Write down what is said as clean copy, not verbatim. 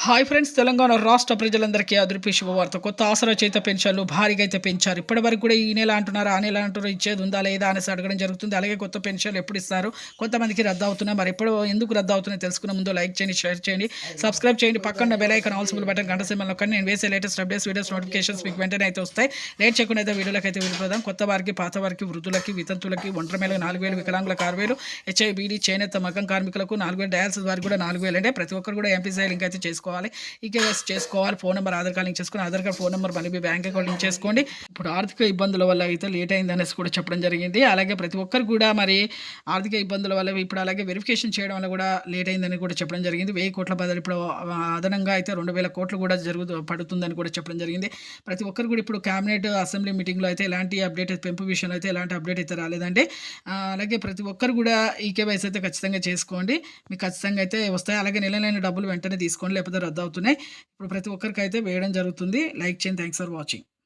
Hi friends, Telangana రాష్ట్ర ప్రజలందరికీ అదుర్పి శుభవార్త. కొత్త ఆసరా చేత పెన్షన్లు భారీగా అయితే పెంచారు. ఇప్పటివరకు కూడా ఈ నెల అంటున్నారు, ఆ నెల అంటున్నారు, ఇచ్చేది ఉందా లేదా అనేసి అడగడం జరుగుతుంది. అలాగే కొత్త పెన్షన్లు ఎప్పుడు ఇస్తారు, కొంతమందికి రద్దు అవుతున్నాయి. మరి ఎప్పుడు ఎందుకు రద్దు అవుతున్నాయి తెలుసుకునే ముందు లైక్ చేయండి, షేర్ చేయండి, సబ్స్క్రైబ్ చేయండి. పక్కన bell icon all symbol button గంట సింబల్ నొక్కండి. నేను వేసే లేటెస్ట్ అప్డేట్స్, వీడియోస్, నోటిఫికేషన్స్ మీకు వెంటనే అయితే వస్తాయి. లేట్ చేయకుండా అయితే వీడియోలకి అయితే వెళ్ళిపోదాం. కొత్త వారికి, పాత వారికి, వృద్ధులకి, వితంతులకి, ఒంటరి మేలకు 4,000, వికలాంగులకు 6,000, హెచ్ఐబీడీ, చేనేత మగ్గం కార్మికులకు 4,000, డయాలసిస్ వారికి కూడా 4,000. అంటే ప్రతి ఒక్కరు కూడా ఎంపీసీ లింక్ అయితే చేసుకోవాలి. చేసుకోవాలి. Phone number, Aadhaar card link చేసుకొని, ఆధార్ కార్డ్, ఫోన్ నెంబర్, మళ్ళీ మీ బ్యాంక్ అకౌంట్ లింక్ చేసుకోండి. ఇప్పుడు ఆర్థిక ఇబ్బందుల వల్ల అయితే లేట్ అయింది అనేసి కూడా చెప్పడం జరిగింది. అలాగే ప్రతి ఒక్కరు కూడా మరి ఆర్థిక ఇబ్బందుల వల్ల ఇప్పుడు అలాగే వెరిఫికేషన్ చేయడం వల్ల కూడా లేట్ అయిందని కూడా చెప్పడం జరిగింది. 1000 కోట్ల బదులు ఇప్పుడు అదనంగా అయితే 2,000 కోట్లు కూడా పడుతుందని కూడా చెప్పడం జరిగింది. ప్రతి ఒక్కరు కూడా ఇప్పుడు క్యాబినెట్ అసెంబ్లీ మీటింగ్లో అయితే ఎలాంటి అప్డేట్, పెంపు విషయంలో అయితే ఎలాంటి అప్డేట్ అయితే రాలేదండి. అలాగే ప్రతి ఒక్కరు కూడా ఈ కేవైసీ అయితే ఖచ్చితంగా చేసుకోండి. మీకు ఖచ్చితంగా అయితే వస్తాయి. అలాగే నెల డబ్బులు వెంటనే తీసుకోండి, లేకపోతే రద్దు అవుతున్నాయి. ఇప్పుడు ప్రతి ఒక్కరికైతే వేయడం జరుగుతుంది. లైక్ చేయండి. Thanks for watching.